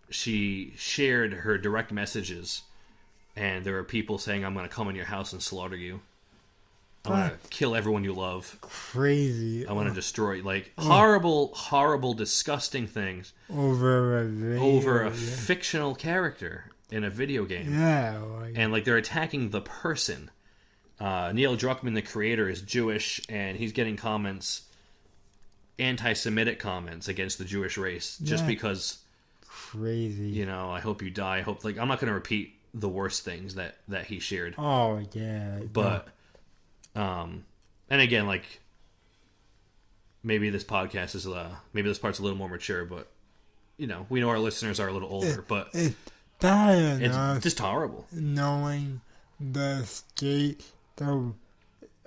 she shared her direct messages, and there were people saying, "I'm going to come in your house and slaughter you. I'm going to kill everyone you love. Crazy. I want to destroy you." Like, horrible, horrible, disgusting things Over a video. over a fictional character in a video game. Yeah. Like, And like they're attacking the person. Neil Druckmann, the creator, is Jewish, and he's getting comments, anti-Semitic comments against the Jewish race, just Yeah. because, crazy. you know, I hope you die. I hope, like, I'm not going to repeat the worst things that he shared, Oh, yeah. but, and again, like, maybe this podcast is maybe this part's a little more mature, but you know, we know our listeners are a little older, but It's bad it's enough just horrible. knowing the state the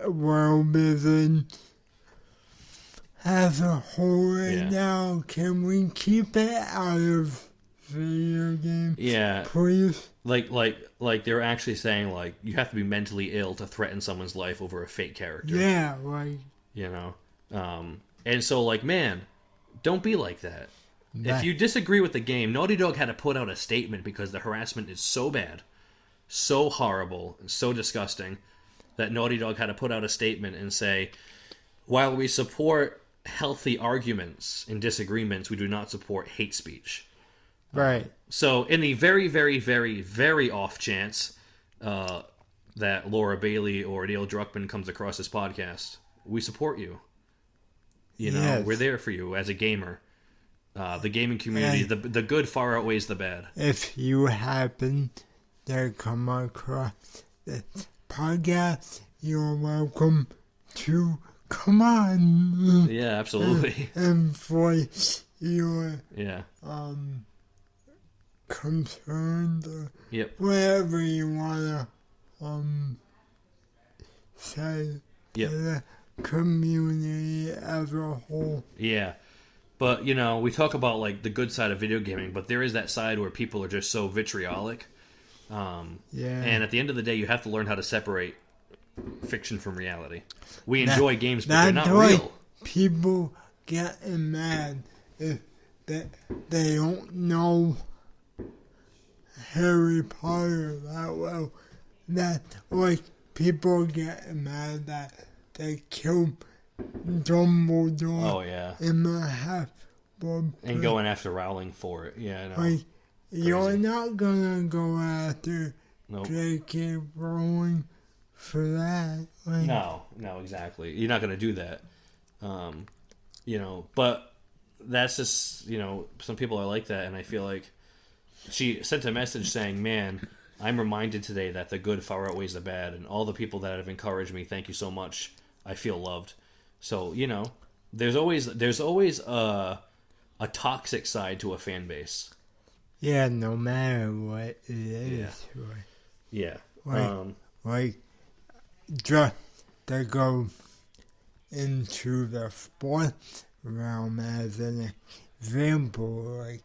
world is in as a whole right Yeah. now. Can we keep it out of video games, Yeah, please? like they're actually saying like you have to be mentally ill to threaten someone's life over a fake character. Yeah, like You know, and so like, man, don't be like that. That- If you disagree with the game, Naughty Dog had to put out a statement because the harassment is so bad, so horrible, and so disgusting that Naughty Dog had to put out a statement and say, while we support healthy arguments and disagreements, we do not support hate speech. right. So, in the very, very, very, very off chance that Laura Bailey or Neil Druckmann comes across this podcast, we support you. You know, Yes. we're there for you as a gamer. The gaming community, And- the good far outweighs the bad. If you happen to come across this podcast, you're welcome to come on Yeah, absolutely. and voice your Yeah. concerns or Yep. whatever you wanna say Yep. to the community as a whole. Yeah. But, you know, we talk about, like, the good side of video gaming, but there is that side where people are just so vitriolic. Yeah. And at the end of the day, you have to learn how to separate fiction from reality. We enjoy games, but they're That's not why real. people getting mad if they don't know Harry Potter that well. That, like, people getting mad that they killed Dumbledore Oh, yeah. in the Half-Blood And going after Rowling for it. Yeah, I know. Like, you're not gonna go after Nope. J.K. Rowling for that. Like, No, exactly. You're not going to do that. You know, but that's just, you know, some people are like that, and I feel like she sent a message saying, man, I'm reminded today that the good far outweighs the bad, and all the people that have encouraged me, thank you so much. I feel loved. So, you know, there's always a toxic side to a fan base. Yeah, no matter what it is. Yeah. Right? Yeah. Right. Like, just to go into the sports realm as an example, like,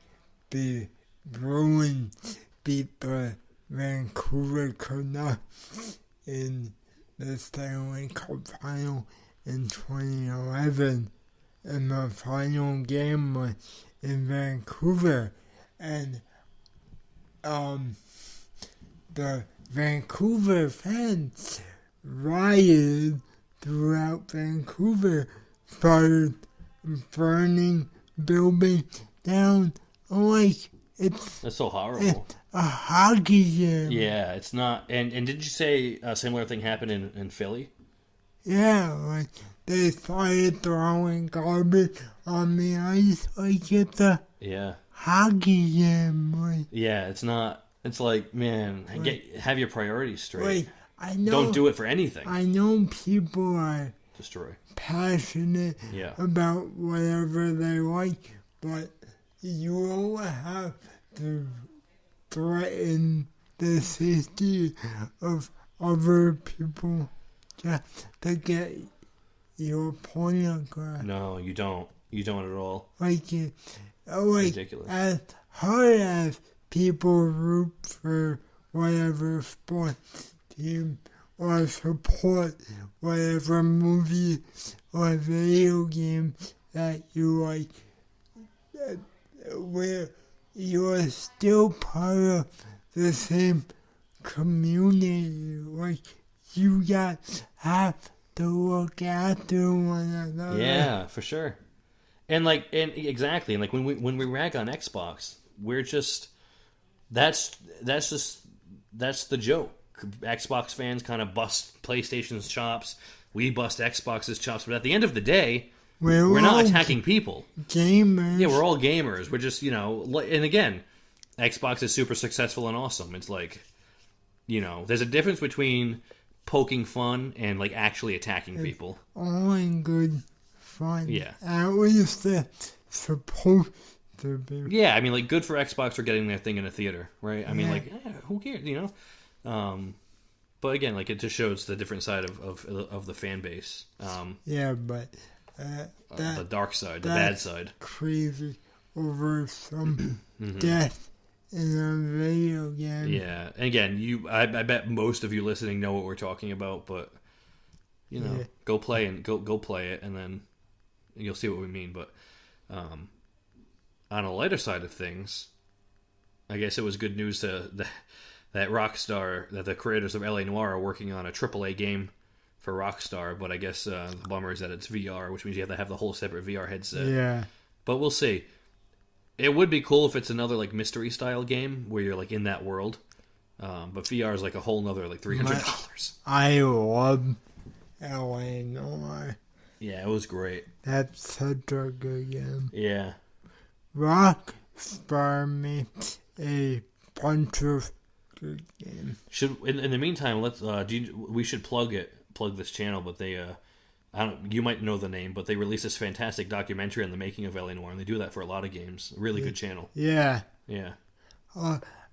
the Bruins beat the Vancouver Canucks in the Stanley Cup final in 2011, and the final game was in Vancouver, and the Vancouver fans rioted throughout Vancouver, started burning buildings down. Like, That's so horrible. a hockey game. Yeah, it's not. And did you say a similar thing happened in Philly? Yeah, like they started throwing garbage on the ice like it's a Yeah. hockey game. Like, Yeah, it's not. It's like, man, have your priorities straight. like I know. Don't do it for anything. I know people are Destroy. passionate Yeah. about whatever they like, but you don't have to threaten the safety of other people just to get your point across. No, you don't. You don't at all. Like, Ridiculous. as hard as people root for whatever sports team or support whatever movie or video game that you like, where you're still part of the same community. Like, you guys have to look after one another. Yeah, for sure. And exactly, and like when we rag on Xbox, we're just that's the joke. Xbox fans kind of bust PlayStation's chops. We bust Xbox's chops, but at the end of the day, we're not attacking people. Gamers. Yeah, we're all gamers. We're just, and again, Xbox is super successful and awesome. It's like, there's a difference between poking fun and like actually attacking people. All in good fun. Yeah. At least it's supposed to be. Yeah, I mean, like, good for Xbox for getting their thing in a theater, right? I mean, Yeah. like, who cares, But again, like, it just shows the different side of the fan base. Yeah, but The dark side, the that's bad side. crazy over some death in a video game. Yeah, and again, I bet most of you listening know what we're talking about, but Yeah. go play it, and then you'll see what we mean. But on a lighter side of things, I guess it was good news that Rockstar, that the creators of LA Noire are working on a AAA game for Rockstar. But I guess the bummer is that it's VR, which means you have to have the whole separate VR headset. Yeah. But we'll see. It would be cool if it's another like mystery style game where you're like in that world. But VR is like a whole nother like $300. I love LA Noire. Yeah, it was great. That's such a good game. Yeah. Rockstar makes a bunch of good games. Should in the meantime, let's we should plug this channel, but they you might know the name, but they released this fantastic documentary on the making of LA Noire, and they do that for a lot of games. Really good channel. Yeah. Yeah.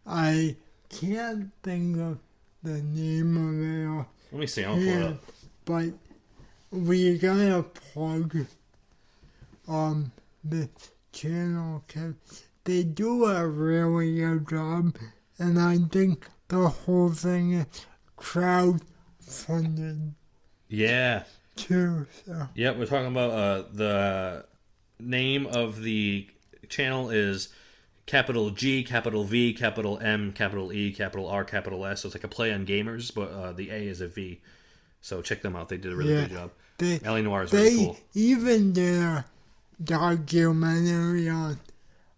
I can't think of the name of it. Let me see. I'll pull it Yeah, up. but we gotta plug this channel because they do a really good job, and I think the whole thing is crowdfunded Yeah. too. So Yep. We're talking about the name of the channel is capital G, capital V, capital M, capital E, capital R, capital S. So it's like a play on gamers, but the A is a V. So check them out. They did a really good job. LA Noire is really cool. Even did a documentary on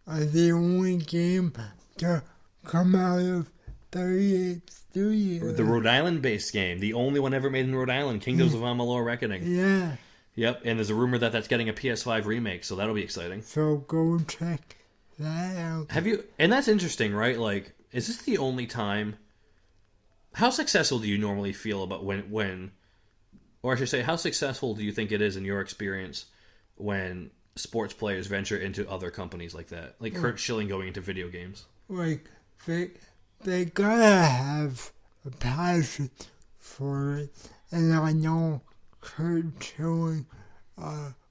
the only game to come out of 38 Studios. The Rhode Island-based game, the only one ever made in Rhode Island, Kingdoms of Amalur Reckoning. Yeah. Yep, and there's a rumor that that's getting a PS5 remake, so that'll be exciting. So go check that out. Have you? And that's interesting, right? Like, is this the only time? How successful do you normally feel about when, or I should say, how successful do you think it is in your experience when sports players venture into other companies like that, like Kurt Schilling going into video games? Like, they gotta have a passion for it. And I know Kurt Schilling,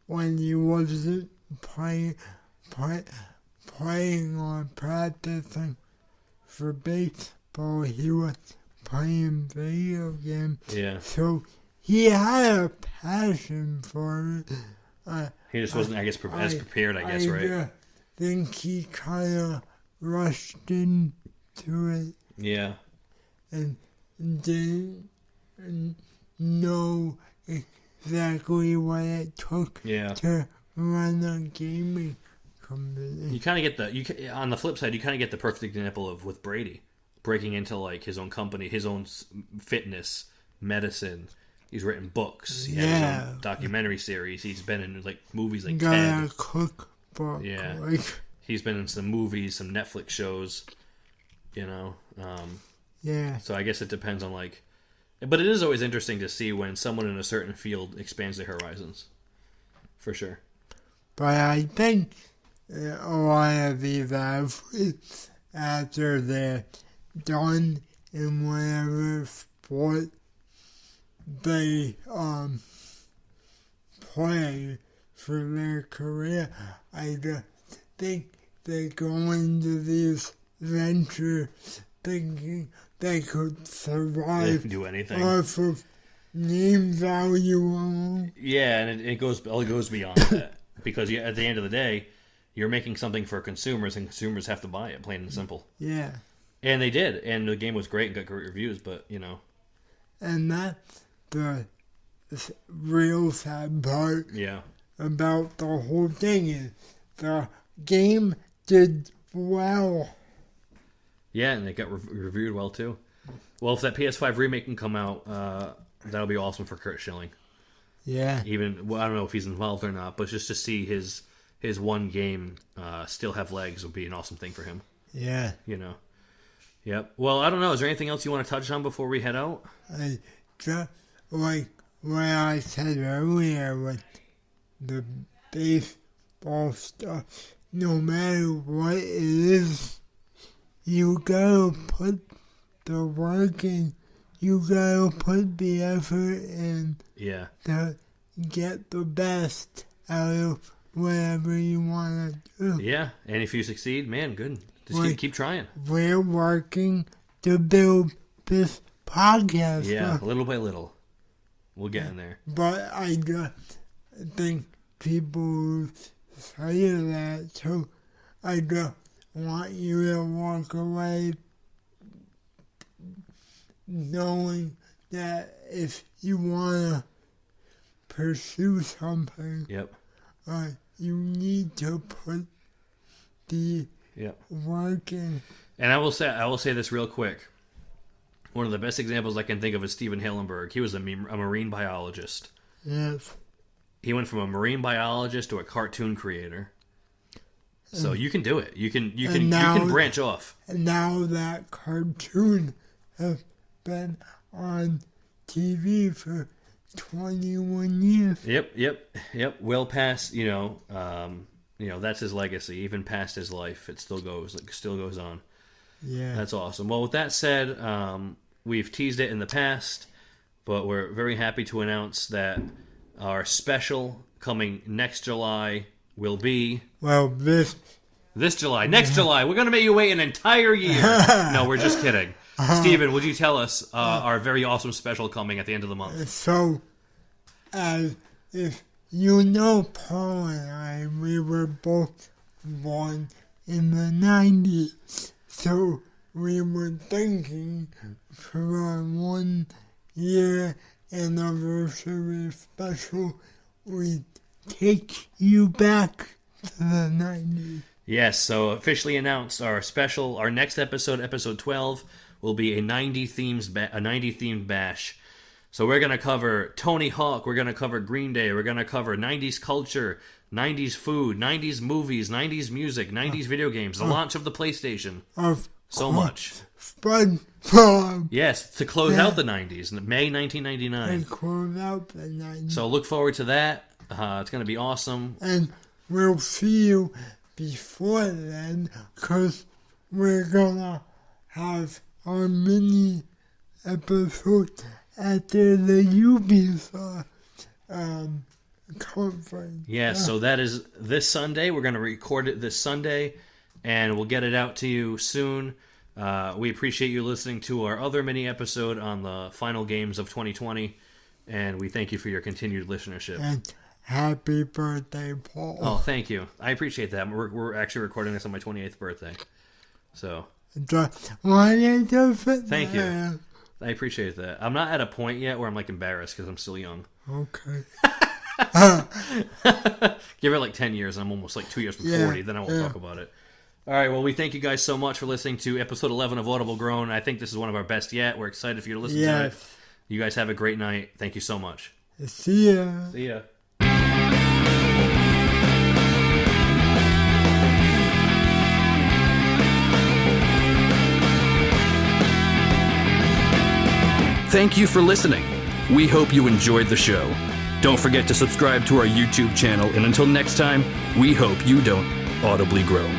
when he wasn't playing or practicing for baseball, he was playing video games. Yeah. So he had a passion for it. He just wasn't, I guess, as prepared, I guess, right? think he kind of rushed into it Yeah. and didn't know exactly what it took Yeah. to run a gaming company. You kind of get on the flip side, you kind of get the perfect example of with Brady breaking into like his own company, his own fitness, medicine. He's written books. He has his Yeah. own documentary series. He's been in like movies like Got Ted. a cookbook. Yeah. Like, He's been in some movies, some Netflix shows. You know, yeah. so I guess it depends on like. But it is always interesting to see when someone in a certain field expands their horizons. For sure. But I think a lot of these athletes, after they're done in whatever sport they play for their career, I just think they go into these ventures thinking they could They survive can do anything. off of name value alone. Yeah, and it goes beyond that because at the end of the day, you're making something for consumers, and consumers have to buy it, plain and simple. Yeah. And they did, and the game was great and got great reviews. But you know, And that's the real sad part yeah, about the whole thing is the game did well. yeah, and it got reviewed well too. Well, if that PS5 remake can come out, that'll be awesome for Kurt Schilling. Yeah. Even I don't know if he's involved or not, but just to see his one game still have legs would be an awesome thing for him. Yeah. You know. Yep. Well, I don't know. Is there anything else you want to touch on before we head out? I just like what I said earlier with the baseball stuff. No matter what it is, you gotta put the work in. You gotta put the effort in Yeah. to get the best out of whatever you want to do. Yeah. And if you succeed, man, good. Just Like- keep trying. We're working to build this podcast. Yeah, little by little. We'll get in there. But I just think people say that, so I just want you to walk away knowing that if you want to pursue something, Yep. you need to put the Yep. work in. And I will say this real quick. One of the best examples I can think of is Steven Hillenberg. He was a marine biologist. Yes. He went from a marine biologist to a cartoon creator. So you can do it. You can now- branch off. And now that cartoon has been on TV for 21 years. Yep. Well past, that's his legacy. Even past his life, it still goes on. Yeah. That's awesome. Well, with that said, we've teased it in the past, but we're very happy to announce that our special coming next July will be Well, this July. Next July. We're going to make you wait an entire year. No, we're just kidding. Steven, would you tell us our very awesome special coming at the end of the month? So, as if you know, Paul and I, we were both born in the 90s. So, we were thinking for our 1 year anniversary special, we take you back to the 90s. Yes, so officially announced our next episode, episode 12, will be a 90-themed bash. So we're going to cover Tony Hawk, we're going to cover Green Day, we're going to cover 90s culture, 90s food, 90s movies, 90s music, 90s video games, the launch of the PlayStation. Of So much. SpongeBob. Yes, to close out the 90s, May 1999. And close out the 90s. So look forward to that. It's going to be awesome. And we'll see you before then, because we're gonna have our mini episode after the Ubisoft conference. Yes, so that is this Sunday. We're going to record it this Sunday, and we'll get it out to you soon. We appreciate you listening to our other mini episode on the final games of 2020, and we thank you for your continued listenership. And happy birthday, Paul. Oh, thank you. I appreciate that. We're actually recording this on my 28th birthday. So, Just wanted to fit thank you. that. I appreciate that. I'm not at a point yet where I'm like embarrassed because I'm still young. Okay. Give it like 10 years and I'm almost like 2 years from Yeah, 40. Then I won't yeah. talk about it. All right. Well, we thank you guys so much for listening to episode 11 of Audible Grown. I think this is one of our best yet. We're excited for you to listen to it. Yes. You guys have a great night. Thank you so much. See ya. See ya. Thank you for listening. We hope you enjoyed the show. Don't forget to subscribe to our YouTube channel, and until next time, we hope you don't audibly groan.